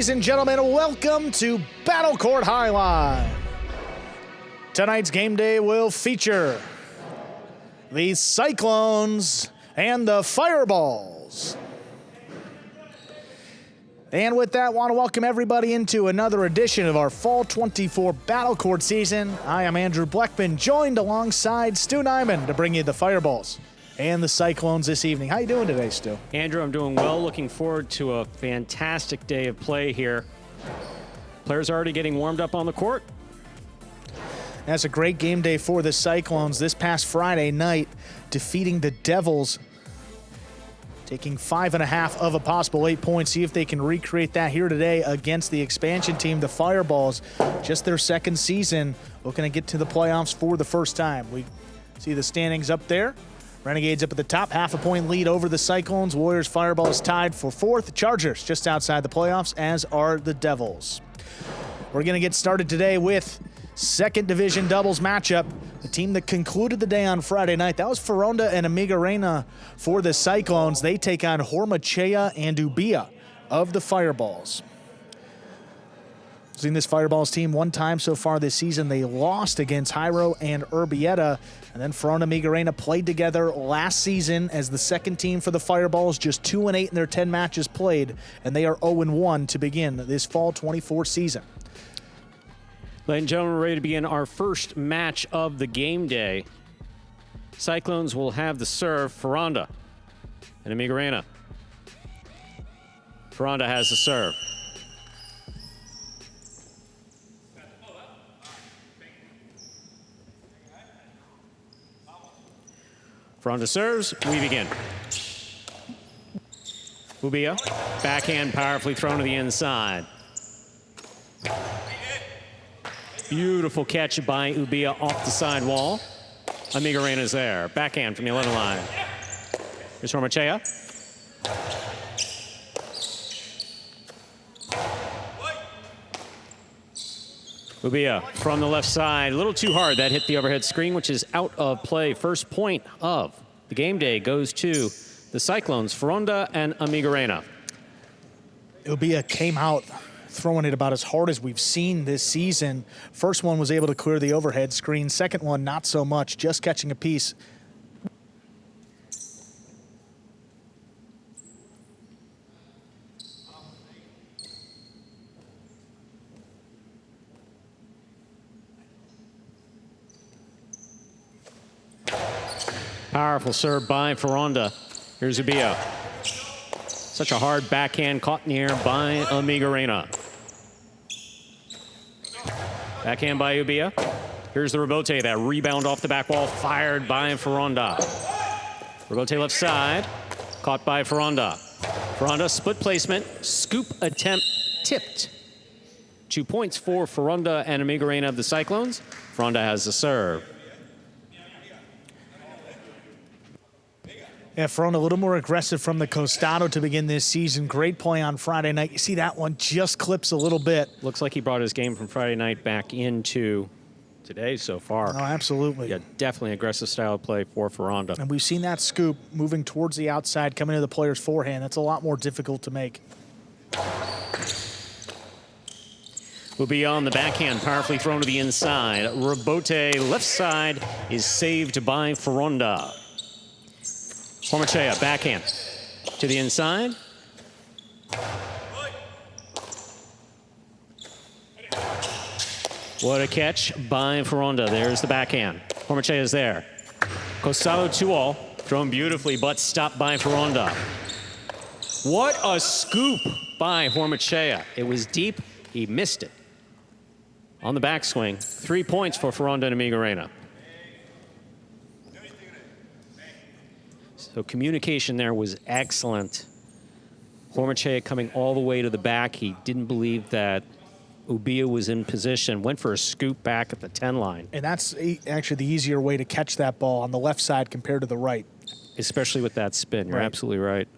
Ladies and gentlemen, welcome to Battle Court Jai-Alai. Tonight's game day will feature the Cyclones and the Fireballs. And with that, I want to welcome everybody into another edition of our Fall 24 Battle Court season. I am Andrew Bleckman, joined alongside Stu Nyman to bring you the Fireballs and the Cyclones this evening. How you doing today, Stu? Andrew, I'm doing well. Looking forward to a fantastic day of play here. Players are already getting warmed up on the court. That's a great game day for the Cyclones this past Friday night, defeating the Devils, taking 5.5 of a possible 8 points. See if they can recreate that here today against the expansion team, the Fireballs. Just their second season, looking to get to the playoffs for the first time. We see the standings up there. Renegades up at the top, half a point lead over the Cyclones. Warriors, Fireballs tied for fourth. Chargers just outside the playoffs, as are the Devils. We're going to get started today with second division doubles matchup. The team that concluded the day on Friday night, that was Foronda and Amigorena for the Cyclones. They take on Hormaetxea and Ubilla of the Fireballs. Seen this Fireballs team one time so far this season. They lost against Jairo and Urbieta. And then Foronda and Amigorena played together last season as the second team for the Fireballs, just 2-8 in their 10 matches played, and they are 0-1 to begin this Fall 24 season. Ladies and gentlemen, we're ready to begin our first match of the game day. Cyclones will have the serve, Foronda and Amigorena. Foronda has the serve. Foronda serves, we begin. Ubilla, backhand powerfully thrown to the inside. Beautiful catch by Ubilla off the side wall. Amigorena's there, backhand from the 11 line. Here's Hormaetxea. Ubilla from the left side, a little too hard. That hit the overhead screen, which is out of play. First point of the game day goes to the Cyclones, Foronda and Amigorena. Ubilla came out throwing it about as hard as we've seen this season. First one was able to clear the overhead screen. Second one, not so much, just catching a piece. Powerful serve by Foronda. Here's Ubilla. Such a hard backhand caught in the air by Amigorena. Backhand by Ubilla. Here's the rebote. That rebound off the back wall fired by Foronda. Rebote left side. Caught by Foronda. Foronda split placement. Scoop attempt tipped. 2 points for Foronda and Amigorena of the Cyclones. Foronda has the serve. Yeah, Foronda a little more aggressive from the costado to begin this season. Great play on Friday night. You see that one just clips a little bit. Looks like he brought his game from Friday night back into today so far. Oh, absolutely. Yeah, definitely aggressive style of play for Foronda. And we've seen that scoop moving towards the outside, coming to the player's forehand. That's a lot more difficult to make. Ubilla on the backhand, powerfully thrown to the inside. Rebote left side is saved by Foronda. Hormaetxea, backhand to the inside. What a catch by Foronda. There's the backhand. Hormaetxea is there. Costado 2-all, thrown beautifully, but stopped by Foronda. What a scoop by Hormaetxea. It was deep, he missed it. On the backswing, 3 points for Foronda and Amigorena. So communication there was excellent. Hormaetxea coming all the way to the back. He didn't believe that Ubilla was in position. Went for a scoop back at the 10 line. And that's actually the easier way to catch that ball on the left side compared to the right. Especially with that spin. You're absolutely right.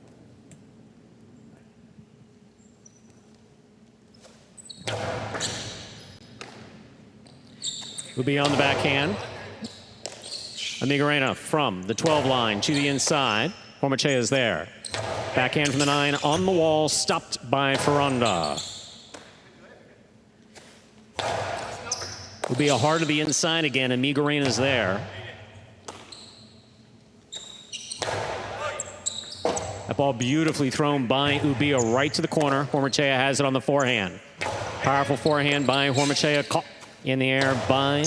Ubilla on the backhand. Amigorena from the 12 line to the inside. Hormaetxea is there. Backhand from the 9 on the wall, stopped by Foronda. Will be a hard to the inside again. Amigorena's there. That ball beautifully thrown by Ubilla right to the corner. Hormaetxea has it on the forehand. Powerful forehand by Hormaetxea, caught in the air by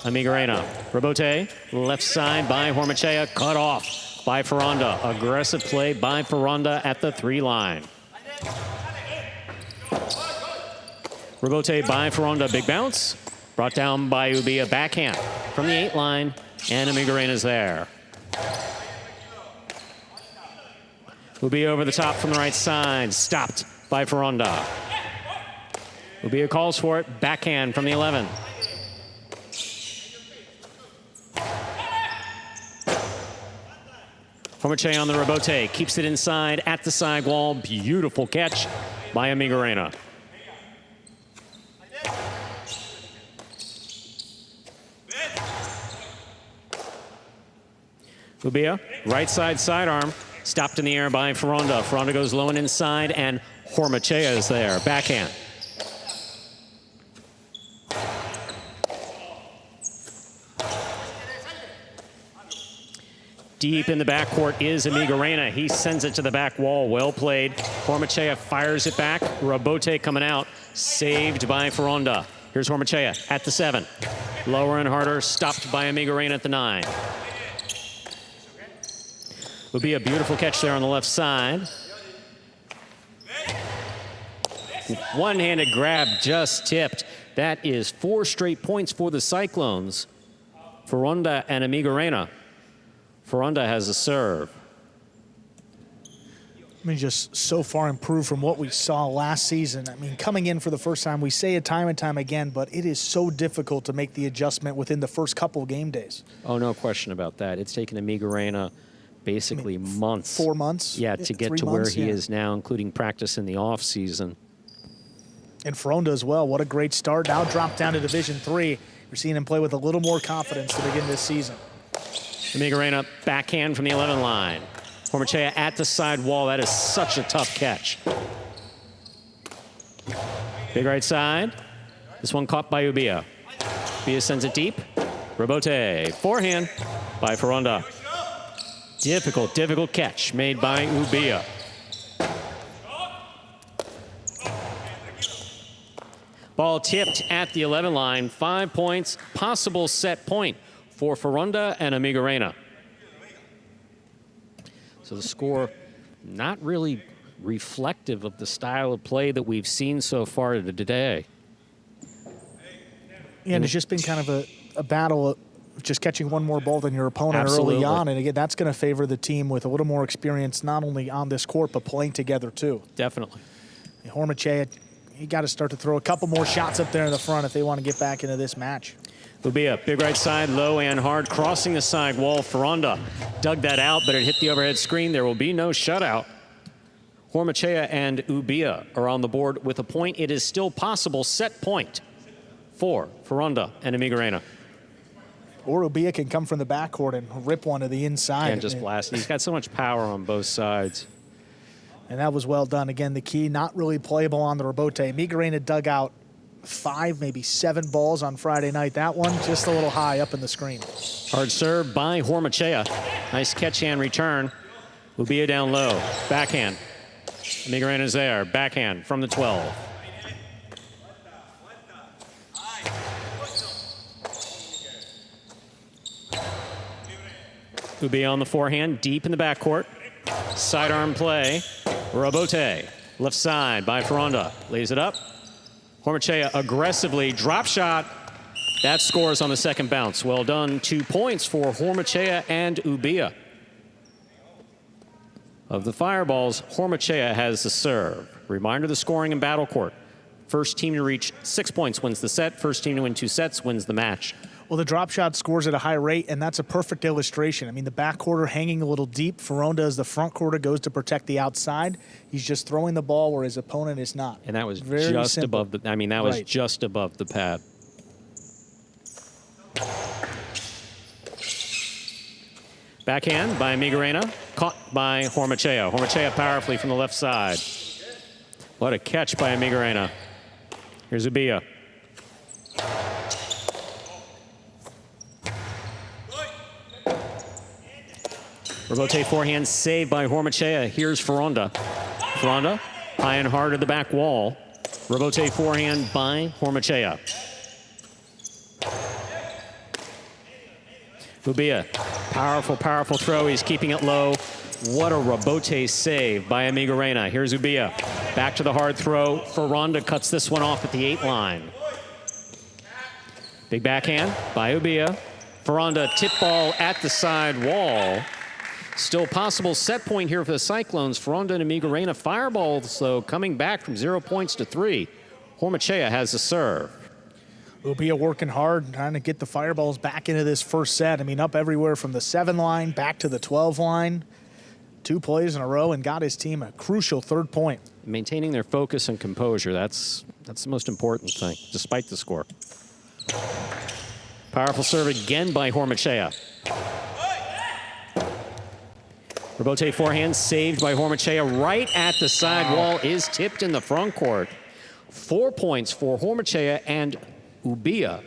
Amigorena. Rebote, left side by Hormaetxea, cut off by Foronda. Aggressive play by Foronda at the 3 line. Rebote by Foronda, big bounce. Brought down by Ubilla, backhand from the 8 line, and Amigorena's there. Ubilla over the top from the right side, stopped by Foronda. Ubilla calls for it, backhand from the 11. Hormaetxea on the rebote, keeps it inside at the side wall. Beautiful catch by Amigorena. Ubilla, right side sidearm, stopped in the air by Foronda. Foronda goes low and inside, and Hormaetxea is there, backhand. Deep in the backcourt is Amigorena. He sends it to the back wall. Well played. Hormaetxea fires it back. Rebote coming out. Saved by Foronda. Here's Hormaetxea at the 7. Lower and harder. Stopped by Amigorena at the 9. Would be a beautiful catch there on the left side. One-handed grab just tipped. That is 4 straight points for the Cyclones. Foronda and Amigorena. Foronda has a serve. I mean, just so far improved from what we saw last season. I mean, coming in for the first time, we say it time and time again, but it is so difficult to make the adjustment within the first couple of game days. Oh, no question about that. It's taken Amigorena basically months. 4 months? Yeah, to get to where he is now, including practice in the off season. And Foronda as well. What a great start. Now dropped down to Division III. You're seeing him play with a little more confidence to begin this season. Amigorena backhand from the 11 line. Hormaetxea at the side wall. That is such a tough catch. Big right side. This one caught by Ubilla. Ubilla sends it deep. Rebote. Forehand by Foronda. Difficult, difficult catch made by Ubilla. Ball tipped at the 11 line. 5 points. Possible set point for Foronda and Amigorena. So the score not really reflective of the style of play that we've seen so far today. Yeah, and it's just been kind of a battle of just catching one more ball than your opponent early on. And again, that's going to favor the team with a little more experience, not only on this court, but playing together too. Definitely. Hormaetxea, you got to start to throw a couple more shots up there in the front if they want to get back into this match. Ubilla, big right side, low and hard, crossing the side wall. Foronda dug that out, but it hit the overhead screen. There will be no shutout. Hormaetxea and Ubilla are on the board with a point. It is still possible set point for Foronda and Amigorena. Or Ubilla can come from the backcourt and rip one to the inside. And just blast. He's got so much power on both sides. And that was well done. Again, the key, not really playable on the rebote. Amigorena dug out 5, maybe 7 balls on Friday night. That one just a little high up in the screen. Hard serve by Hormaetxea. Nice catch and return. Ubilla down low. Backhand. Amigorena's there. Backhand from the 12. Ubilla on the forehand, deep in the backcourt. Sidearm play. Rebote. Left side by Foronda. Lays it up. Hormaetxea aggressively. Drop shot. That scores on the second bounce. Well done. 2 points for Hormaetxea and Ubilla. Of the fireballs, Hormaetxea has the serve. Reminder the scoring in battle court. First team to reach 6 points wins the set. First team to win 2 sets wins the match. Well, the drop shot scores at a high rate, and that's a perfect illustration. I mean, the back quarter hanging a little deep. Foronda, as the front quarter, goes to protect the outside. He's just throwing the ball where his opponent is not. And that was Very just simple. above the, I mean, that was just above the pad. Backhand by Amigorena, caught by Hormaetxea. Hormaetxea powerfully from the left side. What a catch by Amigorena. Here's Ubilla. Robote forehand saved by Hormaetxea. Here's Foronda. Foronda, high and hard at the back wall. Robote forehand by Hormaetxea. Ubilla, powerful, powerful throw. He's keeping it low. What a Robote save by Amigorena. Here's Ubilla. Back to the hard throw. Foronda cuts this one off at the 8 line. Big backhand by Ubilla. Foronda tip ball at the side wall. Still possible set point here for the Cyclones. Foronda and Amigorena fireballs, though, coming back from 0 points to 3. Hormaetxea has the serve. Ubilla working hard, trying to get the fireballs back into this first set. I mean, up everywhere from the 7 line back to the 12 line. 2 plays in a row and got his team a crucial 3rd point. Maintaining their focus and composure, that's the most important thing, despite the score. Powerful serve again by Hormaetxea. Robote forehand saved by Hormaetxea right at the side wall, is tipped in the front court. 4 points for Hormaetxea and Ubilla.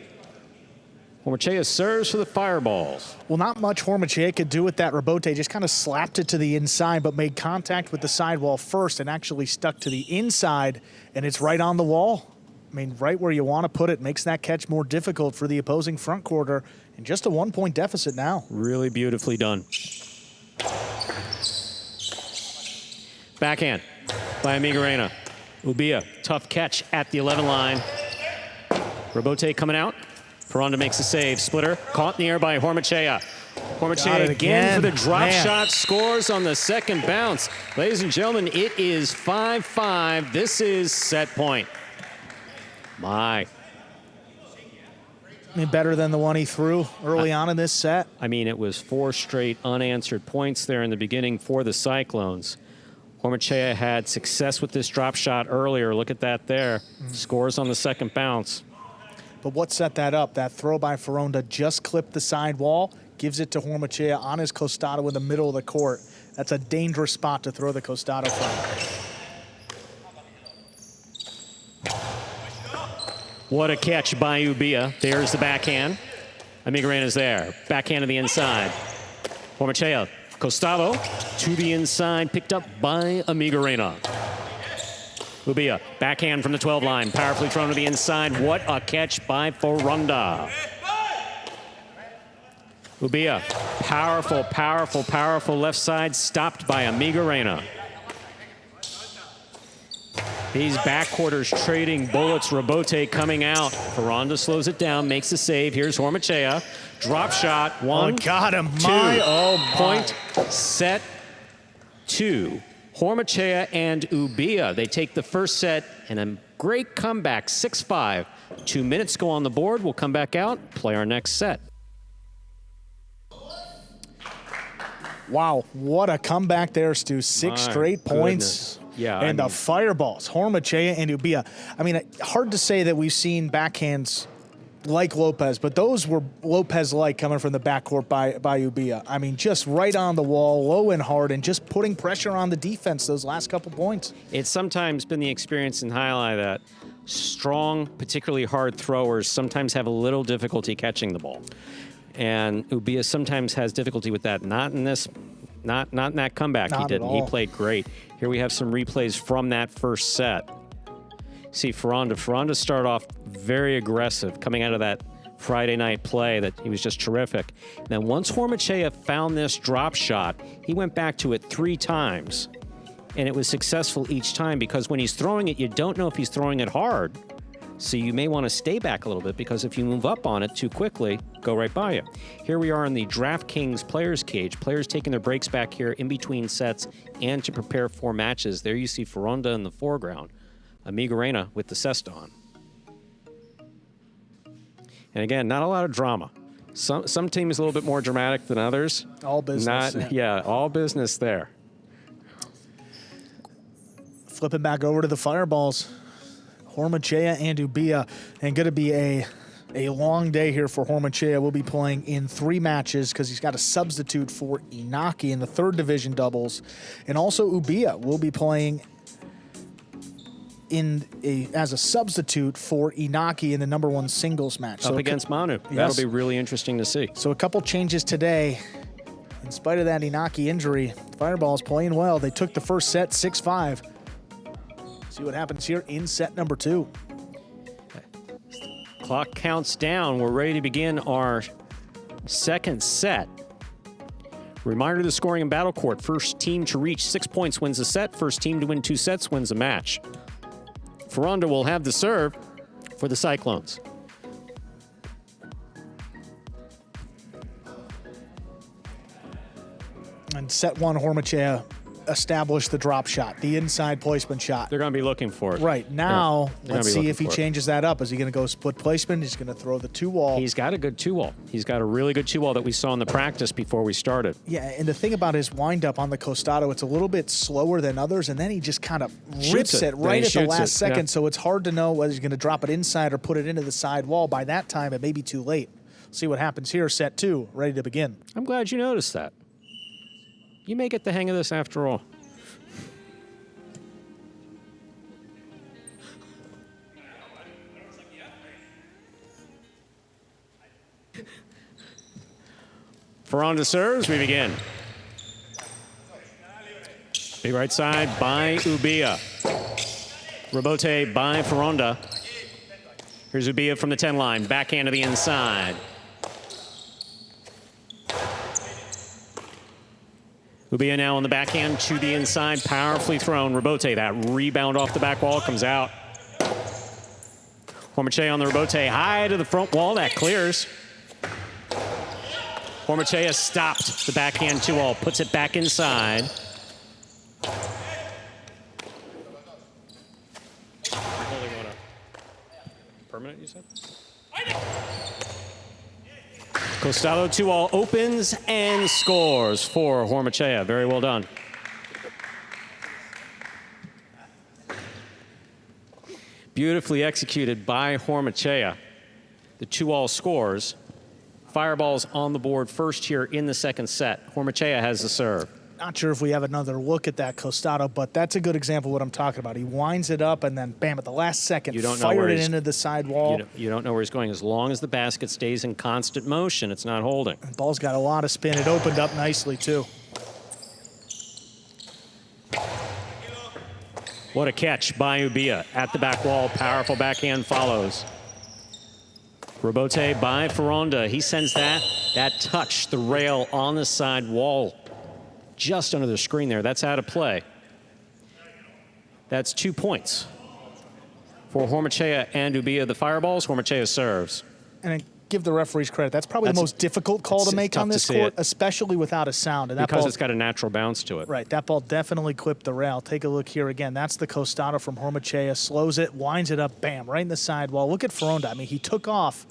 Hormaetxea serves for the fireballs. Well, not much Hormaetxea could do with that. Robote just kind of slapped it to the inside, but made contact with the sidewall first and actually stuck to the inside, and it's right on the wall. I mean, right where you want to put it. Makes that catch more difficult for the opposing front quarter, and just a 1-point deficit now. Really beautifully done. Backhand by Amigorena. Ubilla, tough catch at the 11 line. Robote coming out. Foronda makes a save. Splitter caught in the air by Hormaetxea. Hormaetxea again for the drop shot. Scores on the second bounce. Ladies and gentlemen, it is 5-5. This is set point. My. I mean, better than the one he threw early on in this set. I mean, it was 4 straight unanswered points there in the beginning for the Cyclones. Hormaetxea had success with this drop shot earlier. Look at that there. Scores on the second bounce. But what set that up? That throw by Foronda just clipped the side wall, gives it to Hormaetxea on his costado in the middle of the court. That's a dangerous spot to throw the costado from. What a catch by Ubilla. There's the backhand. Amigorena's there. Backhand to the inside. Hormaetxea, costado to the inside, picked up by Amigorena. Ubilla, backhand from the 12 line, powerfully thrown to the inside. What a catch by Foronda. Ubilla, powerful, powerful, powerful left side, stopped by Amigorena. These backquarters trading bullets. Robote coming out. Foronda slows it down, makes a save. Here's Hormaetxea. Drop shot. 1, got him. 2. Point, set, 2. Hormaetxea and Ubilla. They take the first set and a great comeback, 6-5. 2 minutes go on the board. We'll come back out, play our next set. Wow, what a comeback there, Stu. 6 straight points. Yeah, and the fireballs, Hormaetxea and Ubilla. I mean, hard to say that we've seen backhands like Lopez, but those were Lopez-like coming from the backcourt by Ubilla. I mean, just right on the wall, low and hard, and just putting pressure on the defense those last couple points. It's sometimes been the experience in Jai-Alai that strong, particularly hard throwers sometimes have a little difficulty catching the ball. And Ubilla sometimes has difficulty with that. Not in this, not in that comeback. He didn't. He played great. Here we have some replays from that first set. See Foronda. Foronda started off very aggressive coming out of that Friday night play that he was just terrific. Then once Hormaetxea found this drop shot, he went back to it 3 times. And it was successful each time because when he's throwing it, you don't know if he's throwing it hard. So you may want to stay back a little bit because if you move up on it too quickly, go right by you. Here we are in the DraftKings players cage. Players taking their breaks back here in between sets and to prepare for matches. There you see Foronda in the foreground. Amigorena with the cesta on. And again, not a lot of drama. Some teams a little bit more dramatic than others. All business. All business there. Flipping back over to the fireballs. Hormaetxea and Ubilla, and going to be a long day here for Hormaetxea. We'll be playing in 3 matches because he's got a substitute for Inaki in the 3rd division doubles. And also Ubilla will be playing as a substitute for Inaki in the #1 singles match. Up against Manu. Yes. That'll be really interesting to see. So a couple changes today. In spite of that Inaki injury, Fireball's playing well. They took the first set 6-5. See what happens here in set number 2. Clock counts down. We're ready to begin our second set. Reminder of the scoring in Battle Court. First team to reach 6 points wins the set. First team to win 2 sets wins the match. Foronda will have the serve for the Cyclones. And set 1, Hormaetxea established the drop shot, the inside placement shot. They're going to be looking for it. Right. Now, yeah, let's see if he changes that up. Is he going to go split placement? He's going to throw the 2-wall. He's got a good 2-wall. He's got a really good 2-wall that we saw in the practice before we started. Yeah, and the thing about his windup on the costado, it's a little bit slower than others, and then he just kind of rips it right at the last second, so it's hard to know whether he's going to drop it inside or put it into the side wall. By that time, it may be too late. See what happens here, set 2, ready to begin. I'm glad you noticed that. You may get the hang of this after all. Foronda serves, we begin. Big right side by Ubilla. Rebote by Foronda. Here's Ubilla from the 10 line, backhand to the inside. Ubilla now on the backhand to the inside, powerfully thrown. Rebote, that rebound off the back wall comes out. Hormaetxea on the rebote, high to the front wall, that clears. Hormaetxea stopped the backhand 2-all, puts it back inside. Permanent, you said? Costado 2-all opens and scores for Hormaetxea. Very well done. Beautifully executed by Hormaetxea. The 2-all scores. Fireballs on the board first here in the second set. Hormaetxea has the serve. Not sure if we have another look at that costado, but that's a good example of what I'm talking about. He winds it up and then, bam, at the last second, fired it into the side wall. You don't know where he's going. As long as the basket stays in constant motion, it's not holding. The ball's got a lot of spin. It opened up nicely, too. What a catch by Ubilla at the back wall. Powerful backhand follows. Rebote by Foronda. He sends that touch, the rail on the side wall, just under the screen there. That's out of play. That's 2 points for Hormaetxea and Ubilla. The Fireballs, Hormaetxea serves. And give the referees credit. That's probably the most difficult call to make on this court, especially without a sound. And because it's got a natural bounce to it. Right, that ball definitely clipped the rail. Take a look here again. That's the costado from Hormaetxea. Slows it, winds it up, bam, right in the sidewall. Look at Foronda. I mean, he took off,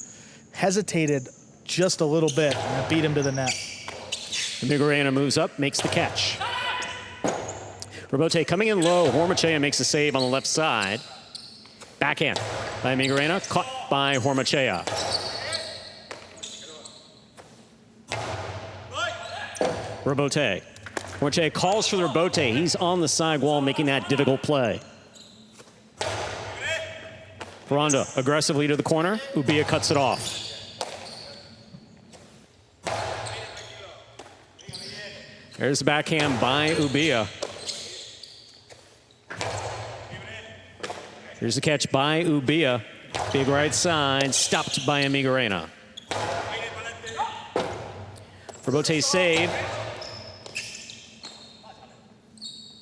hesitated just a little bit, and that beat him to the net. Amigorena moves up, makes the catch. Rebote coming in low. Hormaetxea makes a save on the left side. Backhand by Amigorena, caught by Hormaetxea. Rebote. Hormaetxea calls for the rebote. He's on the side wall making that difficult play. Foronda aggressively to the corner. Ubilla cuts it off. There's the backhand by Ubilla. Here's the catch by Ubilla. Big right side, stopped by Amigorena. Rebote save.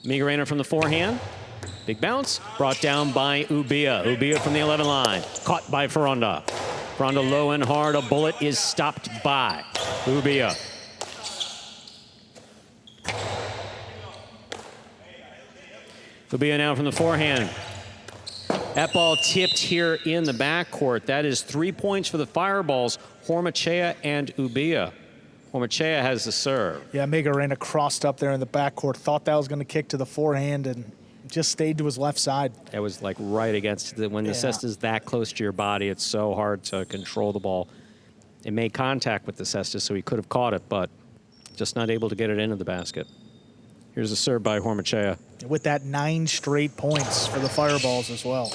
Amigorena from the forehand. Big bounce, brought down by Ubilla. Ubilla from the 11 line, caught by Foronda. Foronda low and hard, a bullet is stopped by Ubilla. Ubilla now from the forehand. That ball tipped here in the backcourt. That is 3 points for the Fireballs, Hormaetxea and Ubilla. Hormaetxea has the serve. Yeah, Amigorena crossed up there in the backcourt, thought that was going to kick to the forehand, and just stayed to his left side. That was like right against the, when the cesta's that close to your body, it's so hard to control the ball. It made contact with the cesta, so he could have caught it, but just not able to get it into the basket. Here's a serve by Hormaetxea. With that 9 straight points for the Fireballs as well.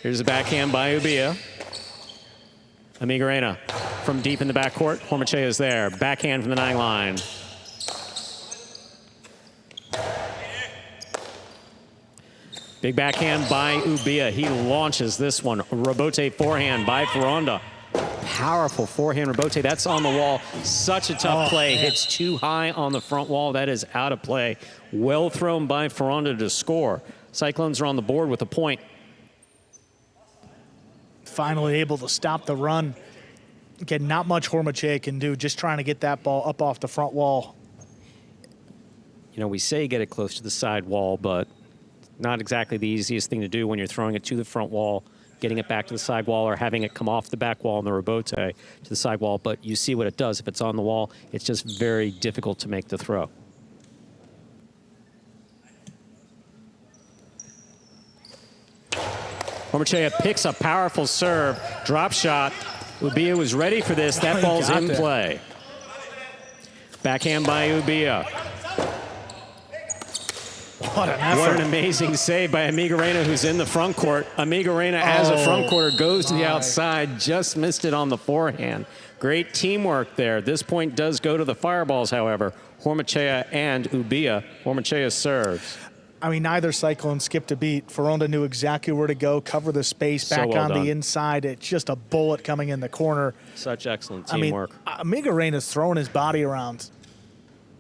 Here's a backhand by Ubilla. Amigorena from deep in the backcourt. Hormaetxea is there. Backhand from the 9 line. Big backhand by Ubilla. He launches this one. Rebote forehand by Foronda. Powerful forehand rebote. That's on the wall. Such a tough play. Man. Hits too high on the front wall. That is out of play. Well thrown by Foronda to score. Cyclones are on the board with a point. Finally able to stop the run. Again, not much Hormaetxea can do, just trying to get that ball up off the front wall. You know, we say get it close to the side wall, but not exactly the easiest thing to do when you're throwing it to the front wall, getting it back to the side wall, or having it come off the back wall on the rebote to the side wall. But you see what it does. If it's on the wall, it's just very difficult to make the throw. Hormaetxea picks a powerful serve, drop shot. Ubilla was ready for this. That ball's in play. Backhand by Ubilla. What an effort. What an amazing save by Amigorena, who's in the front court. Amigorena, as a front courter, goes to the outside, just missed it on the forehand. Great teamwork there. This point does go to the Fireballs, however. Hormaetxea and Ubilla. Hormaetxea serves. I mean, neither Cyclone skipped a beat. Foronda knew exactly where to go, cover the space, back on the inside. It's just a bullet coming in the corner. Such excellent teamwork. I mean, Amigorena's throwing his body around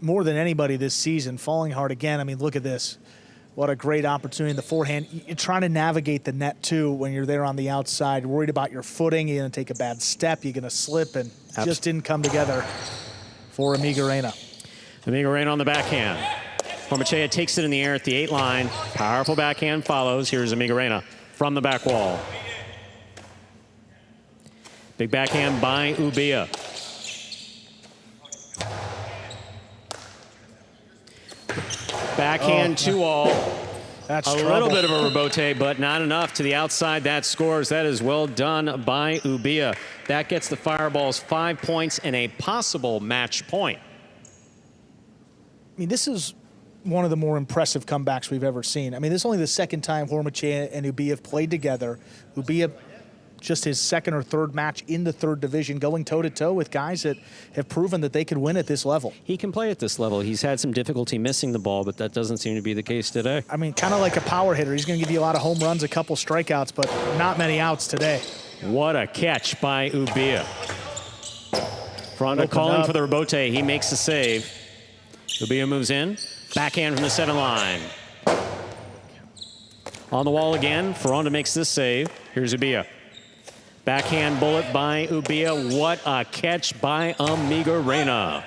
more than anybody this season, falling hard again. I mean, look at this. What a great opportunity in the forehand. You're trying to navigate the net, too, when you're there on the outside. You're worried about your footing. You're going to take a bad step. You're going to slip, and just didn't come together for Amigorena. Amigorena on the backhand. Hormaetxea takes it in the air at the 8 line. Powerful backhand follows. Here's Amigorena from the back wall. Big backhand by Ubilla. Backhand 2-all. That's a little bit of a rebote, but not enough to the outside. That scores. That is well done by Ubilla. That gets the Fireballs 5 points and a possible match point. I mean, this is one of the more impressive comebacks we've ever seen. I mean, this is only the second time Hormaetxea and Ubilla have played together. Ubilla, just his second or third match in the 3rd division, going toe-to-toe with guys that have proven that they could win at this level. He can play at this level. He's had some difficulty missing the ball, but that doesn't seem to be the case today. I mean, kind of like a power hitter. He's going to give you a lot of home runs, a couple strikeouts, but not many outs today. What a catch by Ubilla. Foronda calling for the rebote. He makes the save. Ubilla moves in. Backhand from the 7 line. On the wall again. Foronda makes this save. Here's Ubilla. Backhand bullet by Ubilla. What a catch by Amigorena.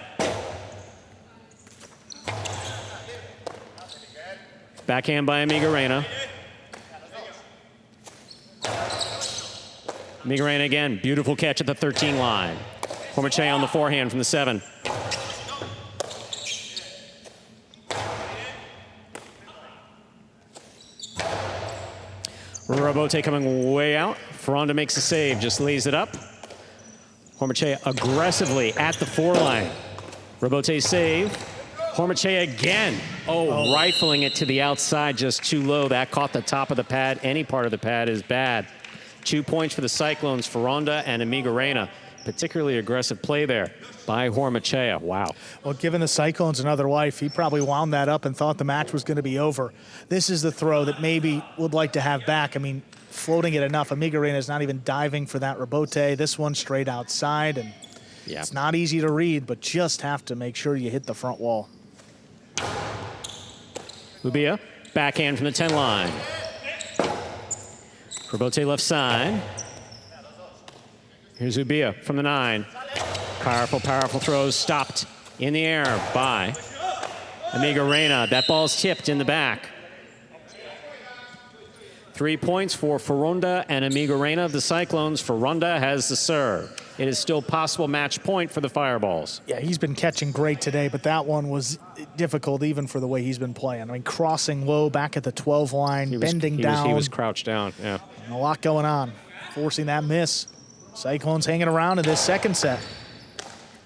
Backhand by Amigorena. Amigorena again. Beautiful catch at the 13 line. Hormaetxea on the forehand from the 7. Rebote coming way out. Foronda makes a save, just lays it up. Hormaetxea aggressively at the 4 line. Rebote save. Hormaetxea again. Rifling it to the outside, just too low. That caught the top of the pad. Any part of the pad is bad. 2 points for the Cyclones, Foronda and Amigorena. Particularly aggressive play there by Hormaetxea. Wow. Well, given the Cyclones another life, he probably wound that up and thought the match was going to be over. This is the throw that maybe would like to have back. I mean, floating it enough. Amigorena is not even diving for that rebote. This one straight outside, and it's not easy to read, but just have to make sure you hit the front wall. Ubilla, backhand from the 10 line. Rebote left side. Here's Ubilla from the 9. Powerful, powerful throws stopped in the air by Amigorena. That ball's tipped in the back. 3 points for Foronda and Amigorena of the Cyclones. Foronda has the serve. It is still possible match point for the Fireballs. Yeah, he's been catching great today, but that one was difficult even for the way he's been playing. I mean, crossing low back at the 12 line, bending down. He was crouched down, yeah. And a lot going on, forcing that miss. Cyclones hanging around in this second set.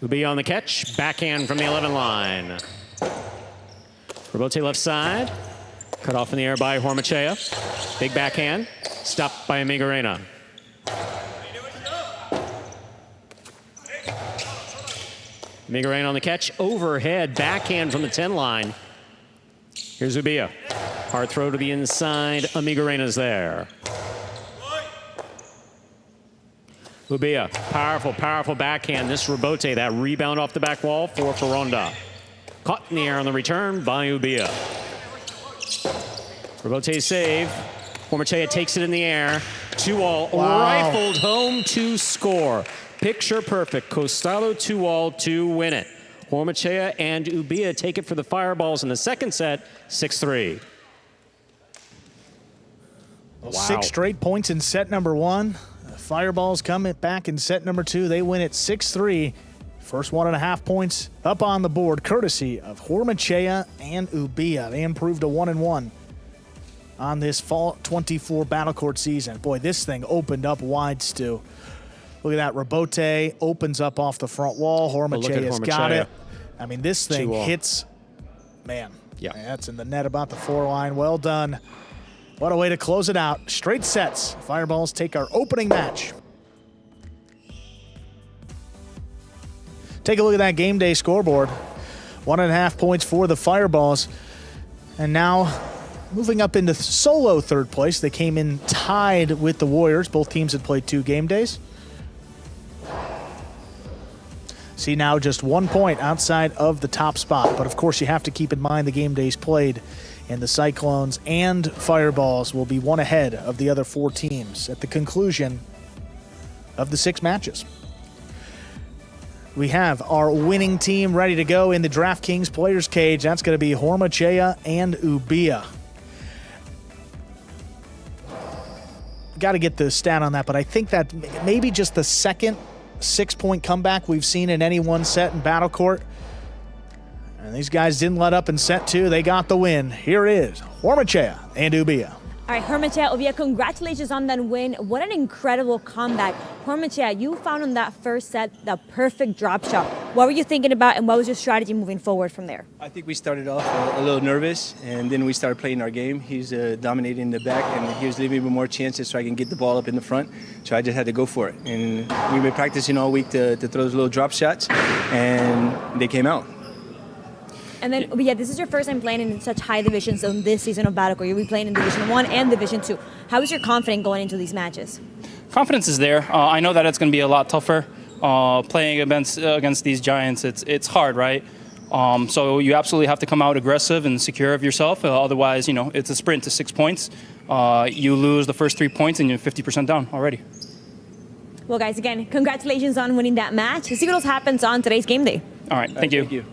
Ubilla on the catch. Backhand from the 11 line. Rebote left side. Cut off in the air by Hormaetxea. Big backhand. Stopped by Amigorena. Amigorena on the catch. Overhead backhand from the 10 line. Here's Ubilla. Hard throw to the inside. Amigorena's there. Ubilla, powerful, powerful backhand. This rebote, that rebound off the back wall for Foronda. Caught in the air on the return by Ubilla. Rebote save. Hormaetxea takes it in the air. 2-all, rifled home to score. Picture perfect. Costalo 2-all to win it. Hormaetxea and Ubilla take it for the Fireballs in the second set, 6-3. Well, 6 straight points in set number 1. The Fireballs come back in set number 2. They win it 6-3. First 1.5 points up on the board, courtesy of Hormaetxea and Ubilla. They improved to 1-1 on this fall 24 Battle Court season. Boy, this thing opened up wide, Stu. Look at that. Rebote opens up off the front wall. Hormaetxea's got it. I mean, this thing hits, man. Yeah, that's in the net about the 4 line. Well done. What a way to close it out. Straight sets. Fireballs take our opening match. Take a look at that game day scoreboard. 1.5 points for the Fireballs. And now moving up into solo third place. They came in tied with the Warriors. Both teams had played 2 game days. See now just 1 point outside of the top spot. But of course you have to keep in mind the game days played, and the Cyclones and Fireballs will be 1 ahead of the other 4 teams at the conclusion of the 6 matches. We have our winning team ready to go in the DraftKings Players Cage. That's going to be Hormaetxea and Ubilla. Got to get the stat on that, but I think that maybe just the second 6-point comeback we've seen in any one set in Battle Court. And these guys didn't let up in set 2. They got the win. Here is Hormaetxea and Ubilla. All right, Hormaetxea, Ubilla, congratulations on that win. What an incredible comeback. Hormaetxea, you found on that first set the perfect drop shot. What were you thinking about, and what was your strategy moving forward from there? I think we started off a little nervous, and then we started playing our game. He's dominating the back, and he was leaving me more chances so I can get the ball up in the front. So I just had to go for it. And we've been practicing all week to throw those little drop shots, and they came out. And then, yeah, this is your first time playing in such high divisions on this season of Battle Court. You'll be playing in Division 1 and Division 2. How is your confidence going into these matches? Confidence is there. I know that it's going to be a lot tougher. Playing against these giants, it's hard, right? So you absolutely have to come out aggressive and secure of yourself. Otherwise, you know, it's a sprint to 6 points. You lose the first 3 points and you're 50% down already. Well, guys, again, congratulations on winning that match. Let's see what else happens on today's game day. All right, thank you. Thank you.